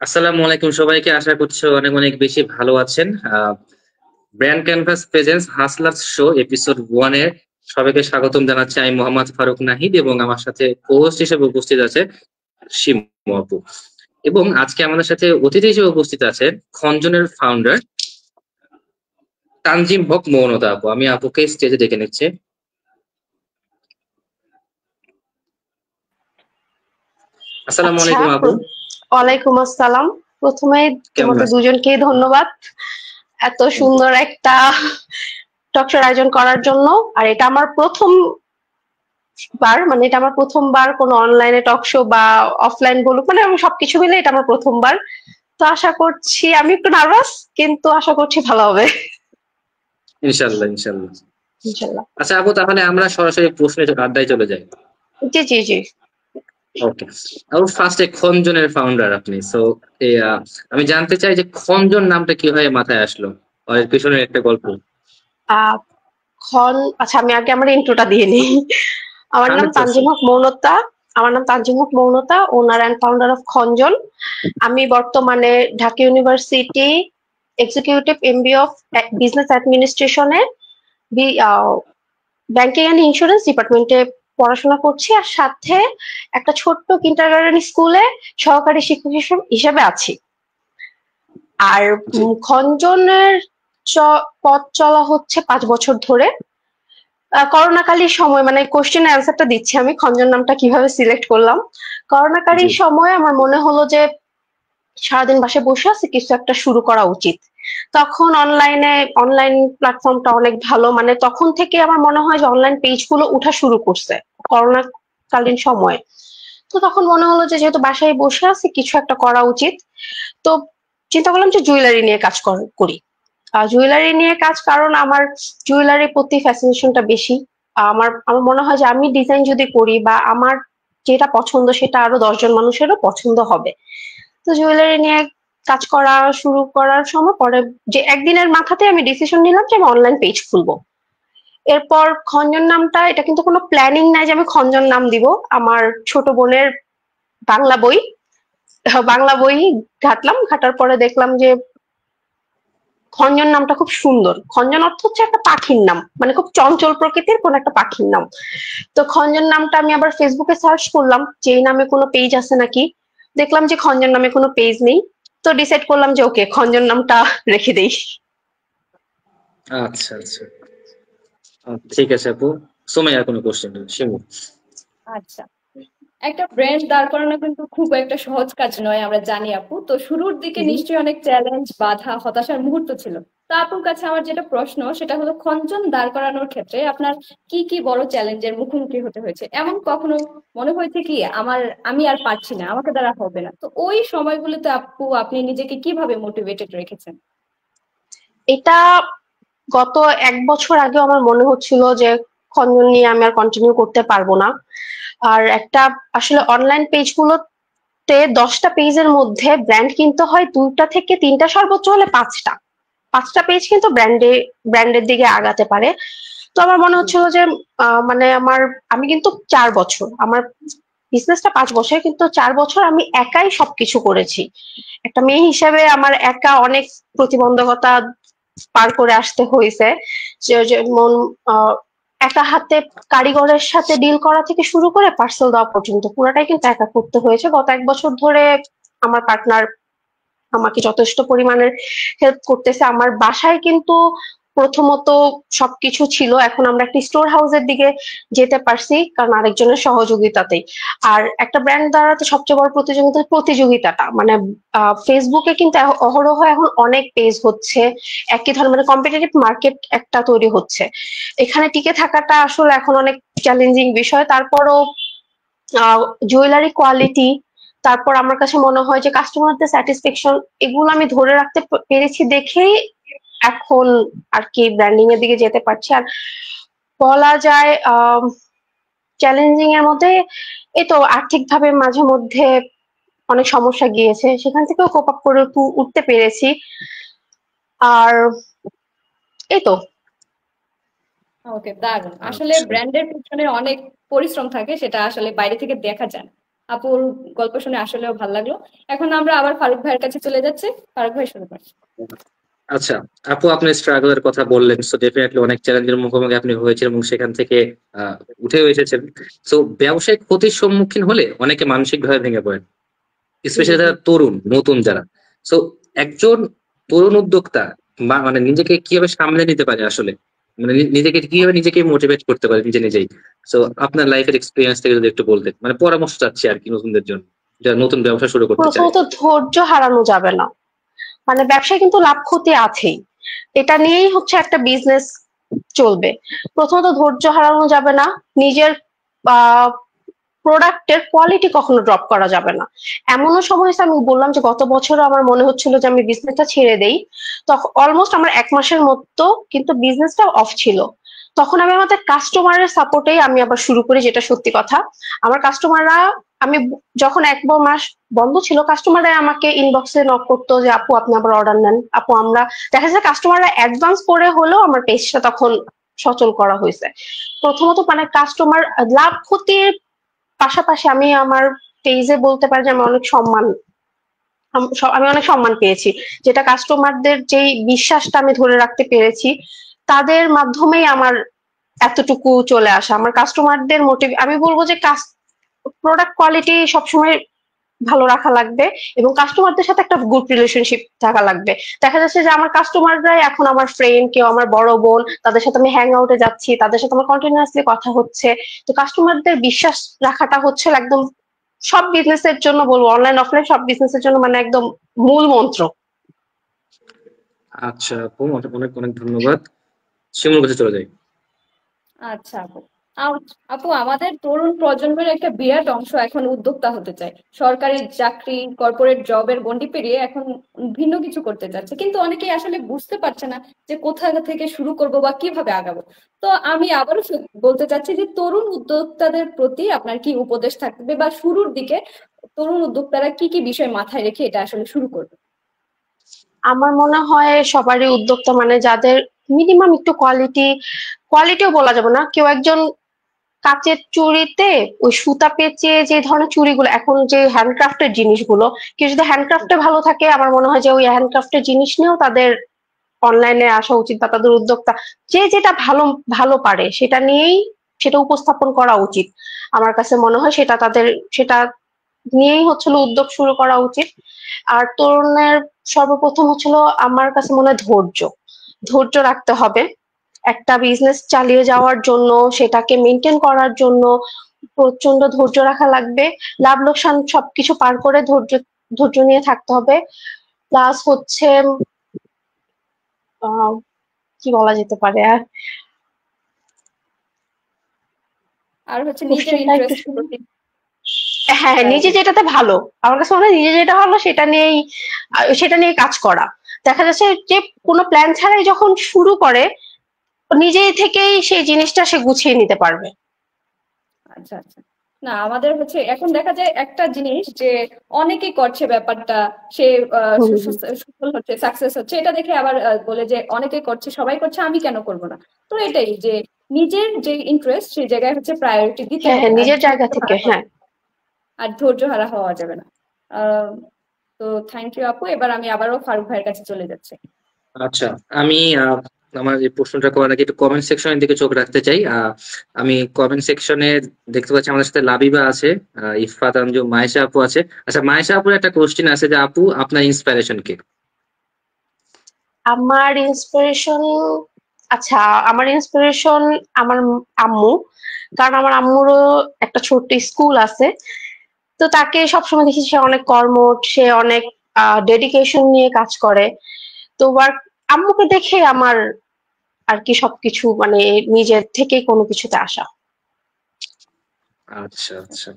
আসসালামু আলাইকুম সবাইকে। আশা করছি অনেক অনেক বেশি ভালো আছেন। Brand canvas presents hustler show episode 1 এ সবাইকে স্বাগতম জানাচ্ছি। আমি মোহাম্মদ ফারুক নাহিদ এবং আমার সাথে co-host হিসেবে উপস্থিত আছে শিমু আপু। এবং আজকে আমাদের সাথে অতিথি হিসেবে উপস্থিত আছে খঞ্জনের ফাউন্ডার তানজিম হক মৌনতা আপু। আমি আপুকে স্টেজে ডেকে নিচ্ছি। আসসালামু আচ্ছা, আলাইকুম আপু, ওয়ালাইকুম আসসালাম। প্রথমে কেমন তোমাদের আছেন? দুজনকেই ধন্যবাদ এত থ্যাংক ইউ। সুন্দর একটা টক শোর আয়োজন করার জন্য। আর এটা আমার প্রথমবার, মানে এটা আমার প্রথমবার কোনো অনলাইনে টক শো বা অফলাইন বলুক, মানে আমি সবকিছু মিলে এটা আমার প্রথমবার। তো আশা করছি, আমি একটু নার্ভাস, কিন্তু আশা করছি ভালো হবে ইনশাল্লাহ ইনশাল্লাহ। ইনশাল্লাহ। আচ্ছা আপু, তাহলে আমরা সরাসরি প্রশ্নে আড্ডায় চলে যাই। জি জি জি। ওকে। আর ফার্স্টে খঞ্জনের ফাউন্ডার আপনি, সো আমি জানতে চাই যে খঞ্জন নামটা কিভাবে মাথায় আসলো, আর এর পিছনে একটা গল্প। আহ আচ্ছা, আমি আগে আমার ইন্ট্রোটা দিয়ে নিই। আমার নাম 100%। তানজিম হক মৌনতা। আমার নাম Tanzim Haque Mounota, owner and founder of Khanjan. আমি বর্তমানে Dhaka university executive MBA of business অ্যাডমিনিস্ট্রেশনে ব্যাংকিং অ্যান্ড ইন্স্যুরেন্স ডিপার্টমেন্টে পড়াশোনা করছি, আর সাথে একটা ছোট্ট কিন্ডারগার্টেন স্কুলে সহকারী শিক্ষক হিসেবে আছি। আর জি। খঞ্জনের পথ চলা হচ্ছে 5 বছর ধরে। করোনাকালীন সময়, মানে কোশ্চেন অ্যান্সারটা দিচ্ছি আমি, খঞ্জন নামটা কিভাবে সিলেক্ট করলাম। জি। করোনাকালীন সময় আমার মনে হলো যে সারাদিন বাসায় বসে আছি, কিছু একটা শুরু করা উচিত। তখন অনলাইন প্ল্যাটফর্মটা অনেক ভালো, মানে তখন থেকে আমার মনে হয় যে অনলাইন পেজ গুলো উঠা শুরু করছে করোনা কালীন সময়। তো তখন মনে হলো যে যেহেতু বাসায় বসে আছি, কিছু একটা করা উচিত। তো চিন্তা করলাম যে জুয়েলারি নিয়ে কাজ করি। জুয়েলারি নিয়ে কাজ, কারণ আমার জুয়েলারির প্রতি ফ্যাসিনেশনটা বেশি। আমার আমার মনে হয় যে আমি ডিজাইন যদি করি বা আমার যেটা পছন্দ সেটা আরো 10 জন মানুষেরও পছন্দ হবে। তো জুয়েলারি নিয়ে কাজ করা শুরু করার সময় পরে, যে একদিনের মাথাতে আমি ডিসিশন নিলাম যে আমি অনলাইন পেজ খুলবো। এরপর খঞ্জন নামটা, এটা কিন্তু কোনো প্ল্যানিং নাই যে আমি খঞ্জন নাম দিব। আমার ছোট বোনের বাংলা বই বাংলা বই ঘাটলাম, ঘাটার পরে দেখলাম যে খঞ্জন নামটা খুব সুন্দর। খঞ্জন অর্থ হচ্ছে একটা পাখির নাম, মানে খুব চঞ্চল প্রকৃতির কোন একটা পাখির নাম। তো খঞ্জন নামটা আমি আবার ফেসবুকে সার্চ করলাম যে এই নামে কোনো পেজ আছে নাকি। দেখলাম যে খঞ্জন নামে কোনো পেজ নেই। তো ডিসাইড করলাম যে ওকে, খঞ্জন নামটা রেখে দেই। আচ্ছা আচ্ছা। ঠিক আছে আপু। সোমাইয়া কোনো কোশ্চেন? শিমু। আচ্ছা, একটা ব্র্যান্ড দাঁড় করানো কিন্তু খুব একটা সহজ কাজ নয়, আমরা জানি আপু। তো শুরুর দিকে নিশ্চয়ই অনেক চ্যালেঞ্জ, বাধা, হতাশার মুহূর্ত ছিল। তা আপুর কাছে আমার যেটা প্রশ্ন, সেটা হলো খঞ্জন দাঁড় করানোর ক্ষেত্রে আপনার কি কি বড় চ্যালেঞ্জের মুখোমুখি হতে হয়েছে? এমন কখনো মনে হয়েছে কি আমি আর পারছি না, আমাকে দ্বারা হবে না? তো ওই সময়গুলোতে আপু আপনি নিজেকে কিভাবে মোটিভেটেড রেখেছেন? এটা গত 1 বছর আগে আমার মনে হচ্ছিল যে খঞ্জন নিয়ে আমি আর কন্টিনিউ করতে পারবো না। আর একটা, আসলে অনলাইন পেজ গুলোতে 10টা পেজের মধ্যে ব্র্যান্ড কিনতে হয় 2টা থেকে 3টা, সর্বোচ্চ হলে 5টা। 5টা পেজ কিন্তু ব্র্যান্ডের দিকে আগাতে পারে। তো আমার মনে জি। হচ্ছিল যে মানে আমি কিন্তু 4 বছর, আমার বিজনেসটা 5 বছর, কিন্তু 4 বছর আমি একাই সবকিছু করেছি। একটা মেয়ে হিসেবে আমার একা অনেক প্রতিবন্ধকতা পার করে আসতে হয়েছে। যেমন আহ, একা হাতে কারিগরের সাথে ডিল করা থেকে শুরু করে পার্সেল দেওয়া পর্যন্ত পুরোটাই কিন্তু একা করতে হয়েছে। গত 1 বছর ধরে আমার পার্টনার আমাকে যথেষ্ট পরিমাণের হেল্প করতেছে। আমার বাসায় কিন্তু প্রথমত সবকিছু ছিল, এখন আমরা একটা স্টোর হাউসের দিকে যেতে পারছি কারণ আরেকজনের সহযোগিতাতেই। আর একটা ব্র্যান্ড দাঁড়াতে সবচেয়ে বড় প্রতিযোগিতাটা, মানে ফেসবুকে কিন্তু অহরহ এখন অনেক পেজ হচ্ছে, একই ধরনের, মানে কম্পিটিটিভ মার্কেট একটা তৈরি হচ্ছে। এখানে টিকে থাকাটা আসলে এখন অনেক চ্যালেঞ্জিং বিষয়। তারপরও জুয়েলারি কোয়ালিটি, তারপর আমার কাছে মনে হয় যে কাস্টমারদের স্যাটিসফ্যাকশন, এগুলো আমি ধরে রাখতে পেরেছি দেখেই এখন আর কি ব্র্যান্ডিং এর দিকে যেতে পারছি। আর বলা যায় চ্যালেঞ্জিং এর মধ্যে এই তো আর্থিক ভাবে মাঝে মধ্যে অনেক সমস্যা গিয়েছে, সেখান থেকেও কোপ আপ করে উঠতে পেরেছি। আর এই তো। ওকে, দারুণ। আসলে আচ্ছা। ব্র্যান্ডের পিছনে অনেক পরিশ্রম থাকে, সেটা আসলে বাইরে থেকে দেখা যায় না। আপুর গল্প শুনে আসলেও ভালো লাগলো। এখন আমরা আবার ফারুক ভাইয়ের কাছে চলে যাচ্ছি। ফারুক ভাই শুরু করছি। আচ্ছা আপু, আপনি স্ট্রাগলের কথা বললেন, সো ডেফিনেটলি অনেক চ্যালেঞ্জের মুখোমুখি আপনি হয়েছেন এবং সেখান থেকে উঠেও এসেছেন। সো ব্যবসায়িক ক্ষতির সম্মুখীন হলে অনেকে মানসিক ভাবে ভেঙে পড়েন, জি স্পেশালি জি। যারা তরুণ নতুন যারা। সো একজন তরুণ উদ্যোক্তা বা মানে নিজেকে কিভাবে সামলে নিতে পারে আসলে, মানে নিজেকে মোটিভেট করতে পারে নিজে নিজেই। সো আপনার লাইফের এক্সপিরিয়েন্স থেকে যদি একটু বলতেন, মানে পরামর্শ চাচ্ছি আর কি নতুনদের জন্য যারা নতুন ব্যবসা শুরু করতে চায়। প্রথমত ধৈর্য হারানো যাবে না, মানে ব্যবসায় কিন্তু লাভ ক্ষতি আছেই, এটা নিয়েই হচ্ছে একটা বিজনেস চলবে। প্রথমত ধৈর্য হারানো যাবে না, নিজের প্রোডাক্টের কোয়ালিটি কখনো ড্রপ করা যাবে না। এমনও সময় হয়েছে, আমি বললাম যে গত বছরও আমার মনে হচ্ছিল যে আমি বিজনেসটা ছেড়ে দেই, তখন অলমোস্ট আমার 1 মাসের মতো কিন্তু বিজনেসটা অফ ছিল। তখন আমি আমাদের কাস্টমারের সাপোর্টেই আমি আবার শুরু করি, যেটা সত্যি কথা। আমার কাস্টমাররা, আমি যখন 1 মাস বন্ধ ছিল, কাস্টমাররা আমাকে ইনবক্সে নক করতো যে আপু আপনি আবার অর্ডার নেন আপু। আমরা দেখা যায় কাস্টমাররা অ্যাডভান্স করে হলেও আমার পেজটা তখন সচল করা হয়েছে। প্রথমত মানে কাস্টমার লাভ ক্ষতির পাশাপাশি আমি আমার পেজে বলতে পারি যে আমি অনেক সম্মান পেয়েছি, যেটা কাস্টমারদের যেই বিশ্বাসটা আমি ধরে রাখতে পেরেছি, তাদের মাধ্যমেই আমার এতটুকু চলে আসা। আমার কাস্টমারদের মোটিভ, আমি বলবো যে প্রোডাক্ট কোয়ালিটি সবসময় ভালো রাখা লাগবে এবং কাস্টমারদের সাথে একটা গুড রিলেশনশিপ থাকা লাগবে। দেখা যাচ্ছে যে আমার কাস্টমাররাই এখন আমার ফ্রেন্ড, কেউ আমার বড় বোন, তাদের সাথে আমি হ্যাং আউটে যাচ্ছি, তাদের সাথে আমার কন্টিনিউয়াসলি কথা হচ্ছে। তো কাস্টমারদের বিশ্বাস রাখাটা হচ্ছে একদম সব বিজনেসের জন্য, বলবো অনলাইন অফলাইন সব বিজনেসের জন্য মানে একদম মূল মন্ত্র। আচ্ছা আপু, অনেক অনেক অনেক ধন্যবাদ। শিমুর কাছে চলে যাই। আচ্ছা আপু, আপু আমাদের তরুণ প্রজন্মের একটা বিরাট অংশ এখন উদ্যোক্তা হতে চায়। সরকারি চাকরি, কর্পোরেট জবের গন্ডি পেরিয়ে এখন ভিন্ন কিছু করতে চাচ্ছে, কিন্তু অনেকেই আসলে বুঝতে পারছে না যে কোথা থেকে শুরু করব বা কিভাবে আগাবো। তো আমি আবারও বলতে চাচ্ছি যে তরুণ উদ্যোক্তাদের প্রতি আপনার কি উপদেশ থাকবে, বা শুরুর দিকে তরুণ উদ্যোক্তারা কি কি বিষয় মাথায় রেখে এটা আসলে শুরু করবে? আমার মনে হয় সবারই উদ্যোক্তা মানে যাদের মিনিমাম একটু কোয়ালিটিও বলা যাবে না, কেউ একজন কাচের চুড়িতে ওই সুতা পেঁচিয়ে যে ধরনের চুড়িগুলো, এখন যে হ্যান্ডক্রাফটের জিনিসগুলো, কেউ যদি হ্যান্ডক্রাফটে ভালো থাকে, আমার মনে হয় যে ওই হ্যান্ডক্রাফটের জিনিস নিয়েও তাদের অনলাইনে আসা উচিত, বা তাদের উদ্যোক্তা যে যেটা ভালো ভালো পারে সেটা নিয়েই সেটা উপস্থাপন করা উচিত। আমার কাছে মনে হয় সেটা নিয়েই হচ্ছিল উদ্যোগ শুরু করা উচিত। আর তরুণের সর্বপ্রথম হচ্ছিল, আমার কাছে মনে হয় ধৈর্য রাখতে হবে। একটা বিজনেস চালিয়ে যাওয়ার জন্য, সেটাকে মেনটেন করার জন্য প্রচন্ড ধৈর্য রাখা লাগবে। লাভ লোকসান সবকিছু পার করে ধৈর্য নিয়ে থাকতে হবে। প্লাস হচ্ছে আহ কি বলা যেতে পারে আর, আর হচ্ছে নিজের কোশ্চেনটা একটু ইন্টারেস্ট শুনুন। প্রতি। হ্যাঁ, নিজে যেটাতে ভালো, আমার কাছে মনে হয় নিজে যেটা ভালো সেটা নিয়ে কাজ করা। দেখা যাচ্ছে যে কোনো প্ল্যান ছাড়াই যখন শুরু করে, নিজে থেকেই সেই জিনিসটা সে গুছিয়ে নিতে পারবে। আচ্ছা আচ্ছা। না আমাদের হচ্ছে এখন দেখা যায় একটা জিনিস যে অনেকেই করছে ব্যাপারটা, সে হুম হুম। সফল হচ্ছে, সাকসেস হচ্ছে, এটা দেখে আবার বলে যে অনেকেই করছে, সবাই করছে, আমি কেন করব না। তো এটাই যে নিজের যে ইন্টারেস্ট সেই জায়গায় হচ্ছে প্রায়োরিটি দিতে হ্যাঁ হবে, হ্যাঁ, আর নিজের জায়গা ধৈর্য থেকে, হারা হ্যাঁ। ধৈর্য হারা হওয়া যাবে না। আহ তো থ্যাংক ইউ আপু, এবার আমি আবারও ফারুক ভাইয়ের কাছে চলে যাচ্ছি। আচ্ছা আমি আমার এই প্রশ্নটা করার আগে একটু কমেন্ট সেকশনের দিকে চোখ রাখতে চাই। আমি কমেন্ট সেকশনে দেখতে পাচ্ছি আমাদের সাথে লাবিবা আছে, ইফাত আঞ্জুম, মায়েশা আপু আছে। আচ্ছা মায়েশা আপুর একটা কোশ্চেন আছে যে আপু আপনার ইন্সপিরেশন কে? আমার ইন্সপিরেশন, আচ্ছা, আমার ইন্সপিরেশন আমার আম্মু। কারণ আমার আম্মুরও একটা ছোট্ট স্কুল আছে, তো তাকে সবসময় দেখি সে অনেক কর্মঠ, সে অনেক ডেডিকেশন নিয়ে কাজ করে। তো আম্মুকে দেখে আমার আর কি সবকিছু মানে নিজের থেকেই কোনো কিছুতে আসা। আচ্ছা আচ্ছা।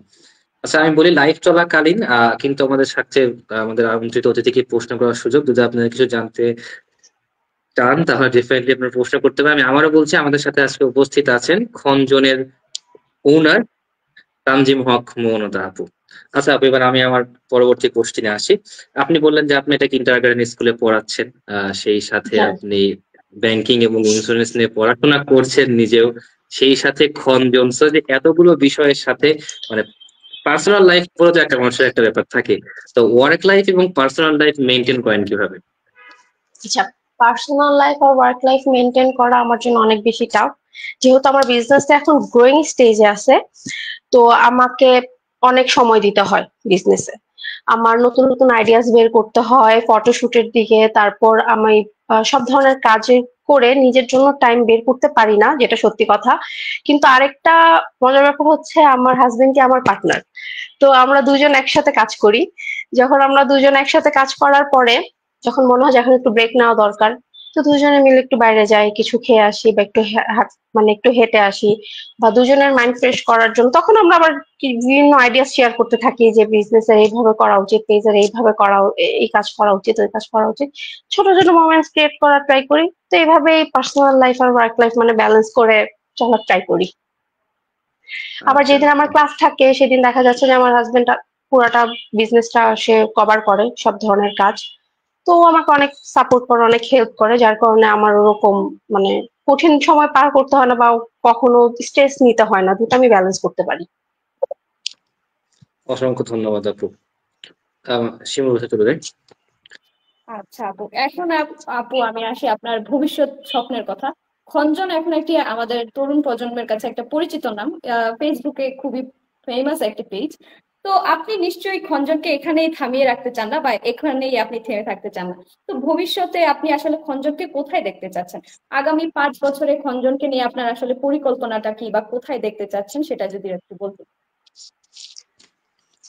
আচ্ছা আমি বলি লাইভ চলাকালীন কিন্তু আমাদের সাথে আমাদের আমন্ত্রিত অতিথিকে প্রশ্ন করার সুযোগ, যদি আপনারা কিছু জানতে চান তাহলে ডেফিনেটলি আপনার প্রশ্ন করতে পারেন। আমি আমারও বলছি আমাদের সাথে আজকে উপস্থিত আছেন খনজনের ওনার তানজিম হক মৌনদা আপু। আচ্ছা আপু, এবার আমি আমার পরবর্তী কোশ্চেনে আসি। আপনি বললেন যে আপনি একটা কিন্ডারগার্টেন স্কুলে পড়াচ্ছেন, সেই সাথে হ্যাঁ। আপনি ব্যাংকিং এবং ইন্স্যুরেন্স নিয়ে পড়াশোনা করছেন নিজেও, সেই সাথে খনজন, so যে এতগুলো বিষয়ের সাথে মানে পার্সোনাল লাইফ বলে তো একটা মানুষের একটা ব্যাপার থাকে, তো ওয়ার্ক লাইফ এবং পার্সোনাল লাইফ মেনটেন করেন কিভাবে? আচ্ছা, পার্সোনাল লাইফ আর ওয়ার্ক লাইফ মেনটেন করা আমার জন্য অনেক বেশি টাফ, যেহেতু আমার বিজনেসটা এখন গ্রোয়িং স্টেজে আছে। তো আমাকে অনেক সময় দিতে হয় বিজনেসে। আমার নতুন নতুন আইডিয়াস বের করতে হয় ফটোশুটের দিকে, তারপর আমি সব ধরনের কাজে করে নিজের জন্য টাইম বের করতে পারি না, যেটা সত্যি কথা। কিন্তু আরেকটা মজার ব্যাপার হচ্ছে আমার হাজবেন্ড কি আমার পার্টনার, তো আমরা দুজন একসাথে কাজ করি। যখন আমরা দুজন একসাথে কাজ করার পরে যখন মনে হয় যে এখন একটু ব্রেক নেওয়া দরকার, তো দুজনে মিলে একটু বাইরে যাই, কিছু খেয়ে আসি বা একটু মানে একটু হেঁটে আসি, বা দুজনের মাইন্ড ফ্রেশ করার জন্য তখন আমরা আবার বিভিন্ন আইডিয়া শেয়ার করতে থাকি যে বিজনেসের এইভাবে করা উচিত, পেজের এইভাবে করা, এই কাজ করা উচিত, ওই কাজ করা উচিত। ছোট ছোট মোমেন্টস ক্রিয়েট করার ট্রাই করি। তো এইভাবেই পার্সোনাল লাইফ আর ওয়ার্ক লাইফ মানে ব্যালেন্স করে চলার ট্রাই করি। আবার আচ্ছা যেদিন আমার ক্লাস থাকে সেদিন দেখা যাচ্ছে যে আমার হাজবেন্ড পুরাটা বিজনেসটা সে কভার করে, সব ধরনের কাজ। তো ও আমাকে অনেক সাপোর্ট করে, অনেক হেল্প করে, যার কারণে আমার ওরকম মানে কঠিন সময় পার করতে হয় না বা কখনো স্ট্রেস নিতে হয় না, দুটো আমি ব্যালেন্স করতে পারি। অসংখ্য ধন্যবাদ আপু। শিমুল চলে যাই। আচ্ছা আপু, এখন আপু আমি আসি আপনার ভবিষ্যৎ স্বপ্নের কথা। খঞ্জন এখন একটি আমাদের তরুণ প্রজন্মের কাছে একটা পরিচিত নাম, ফেসবুকে খুবই ফেমাস একটি পেজ। তো আপনি নিশ্চয়ই খঞ্জনকে এখানেই থামিয়ে রাখতে চান না, বা এখানেই আপনি থেমে থাকতে চান না। তো ভবিষ্যতে আপনি আসলে খঞ্জনকে কোথায় দেখতে চাচ্ছেন? আগামী 5 বছরে খঞ্জনকে নিয়ে আপনার আসলে পরিকল্পনাটা কি, বা কোথায় দেখতে চাচ্ছেন সেটা যদি একটু বলতেন।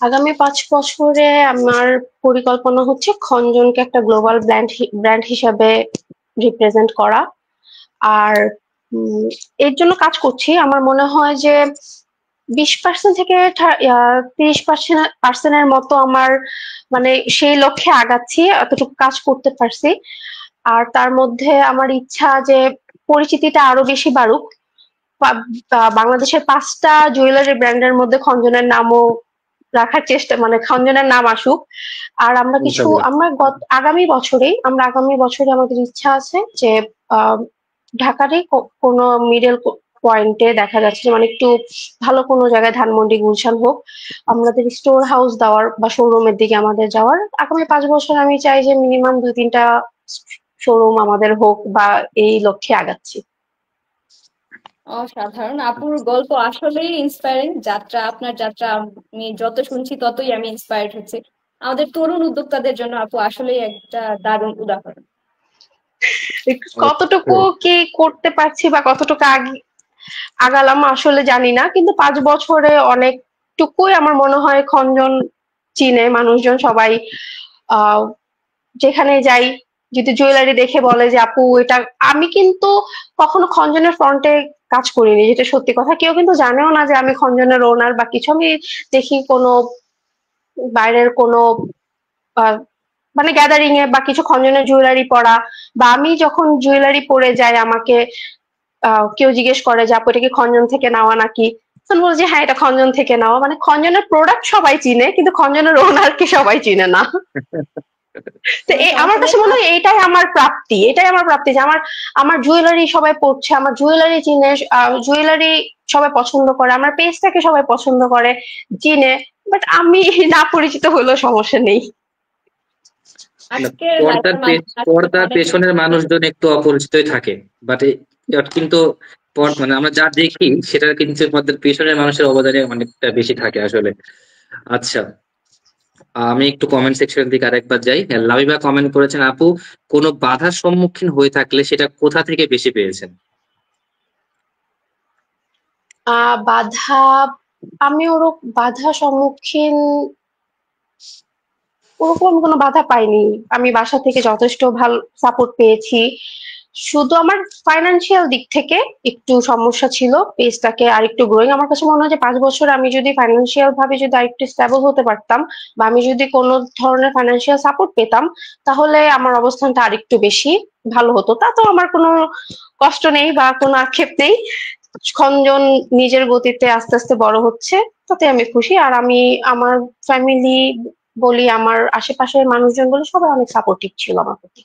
আগামী 5 বছরে আমার পরিকল্পনা হচ্ছে খঞ্জনকে একটা গ্লোবাল ব্র্যান্ড হিসাবে রিপ্রেজেন্ট করা। আর এর জন্য কাজ করছি। আমার মনে হয় যে 20% থেকে 30%-এর মতো আমার মানে সেই লক্ষ্যে আগাচ্ছি, এতটুকু কাজ করতে পারছি। আর তার মধ্যে আমার ইচ্ছা যে পরিচিতিটা আরো বেশি বাড়ুক। বাংলাদেশের 5টা জুয়েলারি ব্র্যান্ডের মধ্যে খঞ্জনের নামও রাখার চেষ্টা, মানে খঞ্জনের নাম আসুক। আর ইনশাল্লাহ। আগামী বছরে আমাদের ইচ্ছা আছে যে আহ ঢাকারই কোনো মিডল পয়েন্টে দেখা যাচ্ছে যে মানে একটু ভালো কোনো জায়গায়, ধানমন্ডি, গুলশান হোক, আমাদের স্টোর হাউস দেওয়ার বা শোরুমের দিকে আমাদের যাওয়ার। আগামী 5 বছর আমি চাই যে মিনিমাম 2-3টা শোরুম আমাদের হোক, বা এই লক্ষ্যে আগাচ্ছি। অসাধারণ, আপুর গল্প আসলেই ইন্সপায়ারিং। আপনার যাত্রা আমি যত শুনছি ততই আমি ইন্সপায়ার্ড হচ্ছে। আমাদের তরুণ উদ্যোক্তাদের জন্য আপু আসলেই একটা দারুণ উদাহরণ। কতটুকু কি করতে পারছি বা কতটুকু আগালাম আসলে জানি না, কিন্তু 5 বছরে অনেকটুকুই আমার মনে হয় খঞ্জন চিনে মানুষজন সবাই। আহ যেখানে যাই, যদি জুয়েলারি দেখে বলে যে আপু এটা, আমি কিন্তু কখনো খঞ্জনের ফ্রন্টে কাজ করিনি, যেটা সত্যি কথা। কেউ কিন্তু জানেও না যে আমি খঞ্জনের ওনার বা কিছু। আমি দেখি কোনো বাইরের কোনো মানে গ্যাদারিং এ বা কিছু খঞ্জনের জুয়েলারি পরা, বা আমি যখন জুয়েলারি পরে যাই আমাকে কেউ জিজ্ঞেস করে যে আপু এটা কি খঞ্জন থেকে নেওয়া নাকি, তখন বলছি হ্যাঁ এটা খঞ্জন থেকে নেওয়া। মানে খঞ্জনের প্রোডাক্ট সবাই চিনে কিন্তু খঞ্জনের ওনারকে সবাই চিনে না। তো এই আমার কাছে মনে হয় এটাই আমার প্রাপ্তি যে আমার আমার জুয়েলারি সবাই পড়ছে, আমার জুয়েলারি চিনে, জুয়েলারি সবাই পছন্দ করে, আমার পেজটাকে সবাই পছন্দ করে, চিনে। বাট আমি না পরিচিত হলেও সমস্যা নেই। আজকের পর্দার লাইভের মাধ্যমে পর্দার অনেক পেছনের মানুষজন একটু অপরিচিতই থাকে, বাট কিন্তু মানে আমরা যা দেখি সেটা কিন্তু পর্দার পেছনের মানুষের অবদানে অনেকটা বেশি থাকে আসলে। আচ্ছা, আমি একটু কমেন্ট সেকশনের দিকে আরেকবার যাই। লাবিবা কমেন্ট করেছেন, আপু কোনো বাধার সম্মুখীন হয়ে থাকলে সেটা কোথা থেকে বেশি পেয়েছেন? বাধা, আমি বাধা সম্মুখীন ওরকম কোনো বাধা পাইনি। আমি বাসা থেকে যথেষ্ট ভালো সাপোর্ট পেয়েছি। শুধু আমার ফাইনান্সিয়াল দিক থেকে একটু সমস্যা ছিল পেজটাকে আর একটু গ্রোয়িং। আমার কাছে মনে হয় যে 5 বছর আমি যদি ফাইনান্সিয়াল ভাবে যদি আরেকটু স্টেবল হতে পারতাম, বা আমি যদি কোনো ধরনের ফাইনান্সিয়াল সাপোর্ট পেতাম, তাহলে আমার অবস্থানটা আরেকটু বেশি ভালো হতো। তা তো আমার কোনো কষ্ট নেই বা কোনো আক্ষেপ নেই। খঞ্জন নিজের গতিতে আস্তে আস্তে বড় হচ্ছে, তাতে আমি খুশি। আর আমি আমার ফ্যামিলি বলি, আমার আশেপাশের মানুষজন বলি, সবাই অনেক সাপোর্টিভ ছিল আমার প্রতি।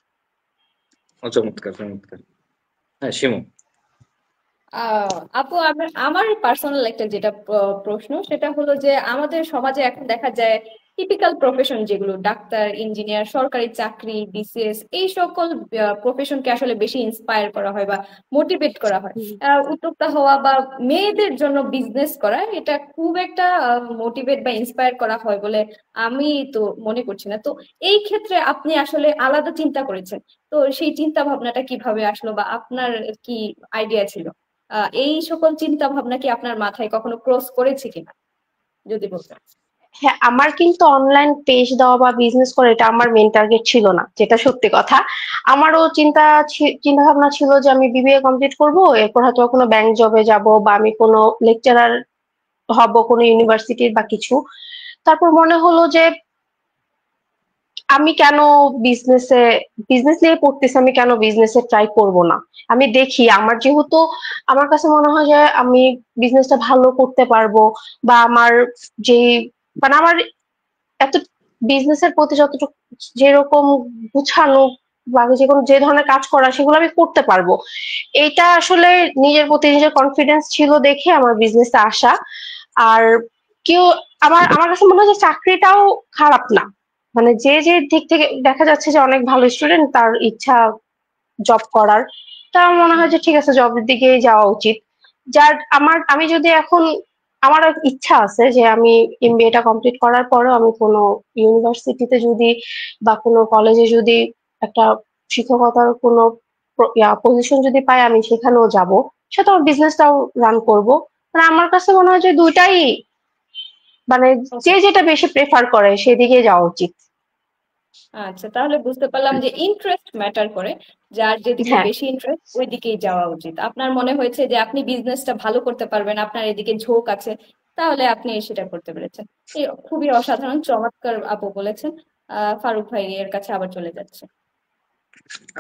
চমৎকার চমৎকার। হ্যাঁ শিমু। আপু, আমার পার্সোনাল একটা যেটা প্রশ্ন, সেটা হলো যে আমাদের সমাজে এখন দেখা যায় টিপিক্যাল প্রফেশন যেগুলো ডাক্তার, ইঞ্জিনিয়ার, সরকারি চাকরি, বিসিএস, এই সকল প্রফেশনকে আসলে বেশি ইন্সপায়ার করা হয় বা মোটিভেট করা হয়। উদ্যোক্তা হওয়া বা মেয়েদের জন্য বিজনেস করা, এটা খুব একটা মোটিভেট বা ইন্সপায়ার করা হয় বলে আমি তো মনে করছি না। তো এই ক্ষেত্রে আপনি আসলে আলাদা চিন্তা করেছেন, তো সেই চিন্তা ভাবনাটা কিভাবে আসলো বা আপনার কি আইডিয়া ছিল? এই সকল চিন্তা ভাবনা কি আপনার মাথায় কখনো ক্রস করেছে কিনা, যদি বলতেন। হ্যাঁ, আমার কিন্তু অনলাইন পেজ দেওয়া বা বিজনেস করা এটা আমার মেন টার্গেট ছিল না, যেটা সত্যি কথা। আমারও চিন্তা ভাবনা ছিল যে আমি বিবিএ কমপ্লিট করব, এরপর হয়তো কোনো ব্যাংক জবে যাব বা আমি কোনো লেকচারার হব কোনো ইউনিভার্সিটির বা কিছু। তারপর মনে হলো যে আমি কেন বিজনেসে বিজনেস নিয়ে পড়তেছি, আমি কেন বিজনেসে ট্রাই করব না। আমি দেখি আমার যেহেতু আমার কাছে মনে হয় যে আমি বিজনেসটা ভালো করতে পারবো, বা আমার যে মানে আমার এত বিজনেসের প্রতি যতটুকু যেরকম গুছানো বা যে ধরনের কাজ করা সেগুলো আমি করতে পারবো, এইটা আসলে নিজের প্রতি নিজের কনফিডেন্স ছিল দেখে আমার বিজনেসে আসা। আর কেউ আমার আমার কাছে মনে হয় যে চাকরিটাও খারাপ না। মানে যে দিক থেকে দেখা যাচ্ছে যে অনেক ভালো স্টুডেন্ট, তার ইচ্ছা জব করার, তা আমার মনে হয় যে ঠিক আছে, জবের দিকে যাওয়া উচিত। আমি যদি এখন আমার এক ইচ্ছা আছে যে আমি এমবিএটা কমপ্লিট করার পরেও আমি কোনো ইউনিভার্সিটিতে যদি বা কোনো কলেজে যদি একটা শিক্ষকতার কোনো পজিশন যদি পাই, আমি সেখানেও যাব, সাথে আমার বিজনেসটাও রান করব। মানে আমার কাছে মনে হয় যে দুইটাই, মানে যে যেটা বেশি প্রেফার করে সেদিকে যাওয়া উচিত। আচ্ছা, তাহলে বুঝতে পারলাম যে ইন্টারেস্ট ম্যাটার করে, যার যেদিকে হ্যাঁ, বেশি ইন্টারেস্ট ওই দিকেই যাওয়া উচিত। আপনার মনে হয়েছে যে আপনি বিজনেসটা ভালো করতে পারবেন, আপনার এদিকে ঝোঁক আছে, তাহলে আপনি সেটা করতে পেরেছেন। এই খুবই অসাধারণ, চমৎকার আপু বলেছেন। ফারুক ভাই এর কাছে আবার চলে যাচ্ছে।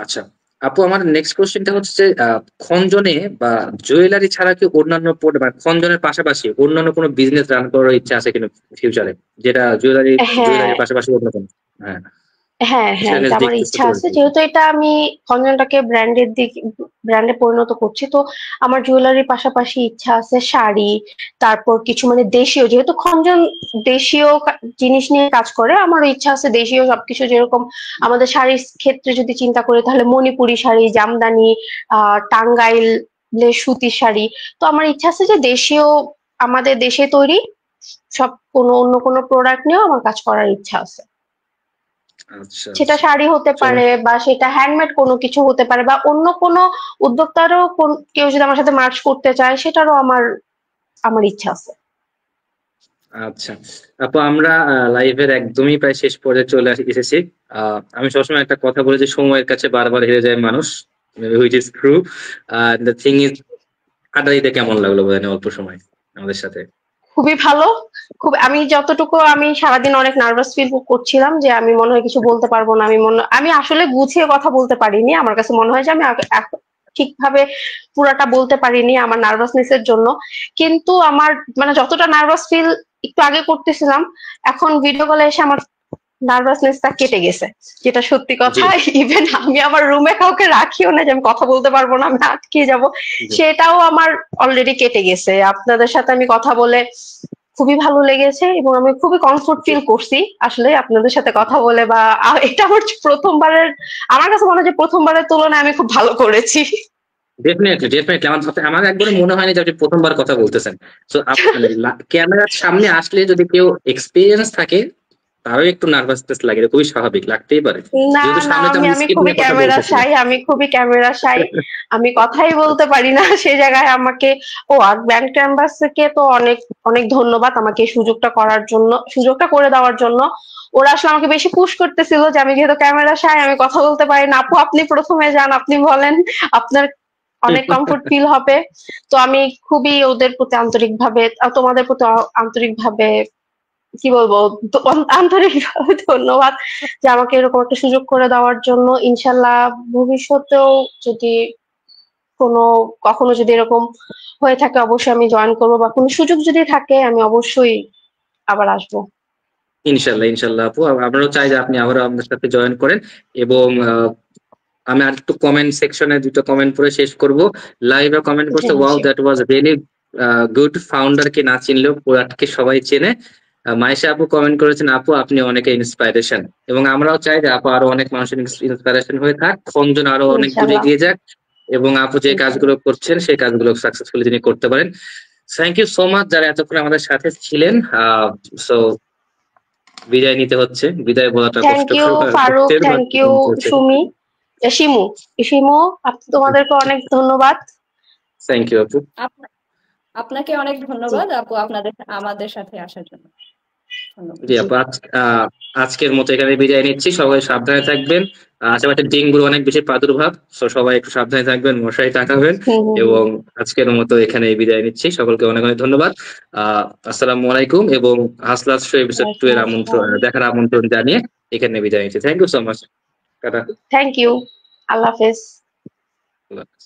আচ্ছা আপু, আমার নেক্সট কোশ্চেনটা হচ্ছে যে খঞ্জনে বা জুয়েলারি ছাড়া কি অন্যান্য মানে খঞ্জনের পাশাপাশি অন্যান্য কোনো বিজনেস রান করার ইচ্ছা আছে কিনা ফিউচারে, যেটা হ্যাঁ, জুয়েলারির পাশাপাশি অন্য কোনো? হ্যাঁ, হ্যাঁ, হ্যাঁ, সেটা এটা যদি আমার একটু ইচ্ছা ছোট্ট করে আছে, বলতেন। যেহেতু এটা আমি খঞ্জনটাকে ব্র্যান্ডে পরিণত করছি, তো আমার জুয়েলারির পাশাপাশি ইচ্ছা আছে শাড়ি, তারপর কিছু মানে দেশীয়, যেহেতু খঞ্জন দেশীয় জিনিস নিয়ে কাজ করে, আমারও ইচ্ছা আছে দেশীয় সবকিছু, যেরকম আমাদের শাড়ির ক্ষেত্রে যদি চিন্তা করি তাহলে মণিপুরি শাড়ি, জামদানি, টাঙ্গাইলের সুতির শাড়ি। তো আমার ইচ্ছা আছে যে দেশীয়, আমাদের দেশে তৈরি সব অন্য কোনো প্রোডাক্ট নিয়েও আমার কাজ করার ইচ্ছা আছে। আচ্ছা সেটা আচ্ছা, শাড়ি হতে পারে বা সেটা হ্যান্ডমেড কোনো কিছু হতে পারে, বা অন্য কোনো উদ্যোক্তারও কেউ যদি আমার সাথে মার্চ করতে চায়, সেটারও আমার আমার ইচ্ছা আছে। আচ্ছা আপু, আমরা লাইভের একদমই প্রায় শেষ পর্যায়ে চলে এসেছি। আমি সবসময় একটা কথা বলি যে সময়ের কাছে বারবার হেরে যায় মানুষ, which is true. The thing is, আড্ডা দিতে কেমন লাগলো বলেন অল্প সময় আমাদের সাথে? খুবই ভালো। আমি যতটুকু আমি সারাদিন অনেক নার্ভাস ফিল করছিলাম যে আমি মনে হয় কিছু বলতে পারবো না, আমি আসলে গুছিয়ে কথা বলতে পারিনি। আমার কাছে মনে হয় যে আমি ঠিকভাবে পুরাটা বলতে পারিনি আমার নার্ভাসনেস এর জন্য। কিন্তু আমার মানে যতটা নার্ভাস ফিল একটু আগে করতেছিলাম, এখন ভিডিও কলে এসে আমার নার্ভাসনেসটা কেটে গেছে, যেটা সত্যি জি কথা। ইভেন আমি আমার রুমে কাউকে রাখিও না যে আমি কথা বলতে পারবো না, আমি আটকে যাব, জি। সেটাও আমার অলরেডি কেটে গেছে। আপনাদের সাথে আমি কথা বলে খুবই ভালো লেগেছে এবং আমি খুবই কমফোর্ট জি। ফিল করছি আসলে আপনাদের সাথে কথা বলে, বা এটা আমার প্রথমবারের, আমার কাছে মনে হয় যে প্রথমবারের তুলনায় আমি খুব ভালো করেছি। ডেফিনেটলি ডেফিনেটলি, আমার একবারে মনে হয়নি যে আপনি প্রথমবার কথা বলতেছেন। তো মানে ক্যামেরার সামনে আসলে যদি কেউ এক্সপিরিয়েন্স থাকে, তারও একটু নার্ভাসনেস লাগে, এটা খুবই স্বাভাবিক, লাগতেই পারে। না, যেহেতু না, সামনে তো আমি আমাদের আমি স্ক্রিপ্ট খুবই নিয়ে কথা ক্যামেরা বলতেছিলেন। শাই, আমি খুবই ক্যামেরা শাই। আমি কথাই বলতে পারি না সেই জায়গায় আমাকে। আর ব্যান্ড ক্যানভাসকে তো অনেক অনেক ধন্যবাদ আমাকে এই সুযোগটা করার জন্য, সুযোগটা করে দেওয়ার জন্য। ওরা আসলে আমাকে বেশি পুশ করতেছিল যে আমি যেহেতু ক্যামেরা শাই, আমি কথা বলতে পারি না, আপু আপনি প্রথমে যান, আপনি বলেন, আপনার অনেক কমফোর্ট ফিল হবে। তো আমি খুবই ওদের প্রতি আন্তরিকভাবে, তোমাদের প্রতি আন্তরিকভাবে কি বলবো, আন্তরিকভাবে ধন্যবাদ যে আমাকে এরকম একটা সুযোগ করে দেওয়ার জন্য। ইনশাল্লাহ ভবিষ্যতেও যদি কোনো কখনো যদি এরকম হয়ে থাকে, অবশ্যই আমি জয়েন করবো, বা কোনো সুযোগ যদি থাকে আমি অবশ্যই আবার আসবো। ইনশাল্লাহ ইনশাল্লাহ আপু, আমরাও চাই যে আপনি আবারও আমাদের সাথে জয়েন করেন। এবং আমি আর একটু কমেন্ট সেকশনে দুটো কমেন্ট পড়ে শেষ করব। লাইভে কমেন্ট করছে, wow that was really good, founder কে না চিনলেও প্রোডাক্টকে সবাই চেনে। মাইশা আপু কমেন্ট করেছেন, আপু আপনি অনেকে ইন্সপাইরেশন, এবং আমরাও চাই যে আপু আরো অনেক মানুষের ইন্সপাইরেশন হয়ে থাক, ফোনজন আরো অনেক দূরে ইনশাআল্লাহ। এগিয়ে যাক, এবং আপু যে কাজগুলো করছেন সেই কাজগুলো সাকসেসফুলি তিনি করতে পারেন। থ্যাংক ইউ সো মাচ যারা এতক্ষণ আমাদের সাথে ছিলেন। সো বিদায় নিতে হচ্ছে, বিদায় বলাটা thank you Farooq, thank you Sumi, Shimu, তোমাদেরকে অনেক ধন্যবাদ। থ্যাংক ইউ আপু। আপনাকে অনেক ধন্যবাদ আপু আমাদের সাথে আসার জন্য। ধন্যবাদ। জি আপু, আজকের মতো এখানে বিদায় নিচ্ছি। সবাই সাবধানে থাকবেন। আশেপাশে ডেঙ্গুর অনেক বেশি প্রাদুর্ভাব, তো সবাই একটু সাবধানে থাকবেন, মশারি টাকাবেন, এবং আজকের মতো এখানে বিদায় নিচ্ছি। সকলকে অনেক অনেক ধন্যবাদ। আসসালামু আলাইকুম, এবং হাসলাস শো এপিসোড 2 এর দেখার আমন্ত্রণ জানিয়ে এখানে বিদায় নিচ্ছি। Thank you so much. Tata. Thank you, আল্লাহ হাফেজ। আল্লাহ হাফেজ।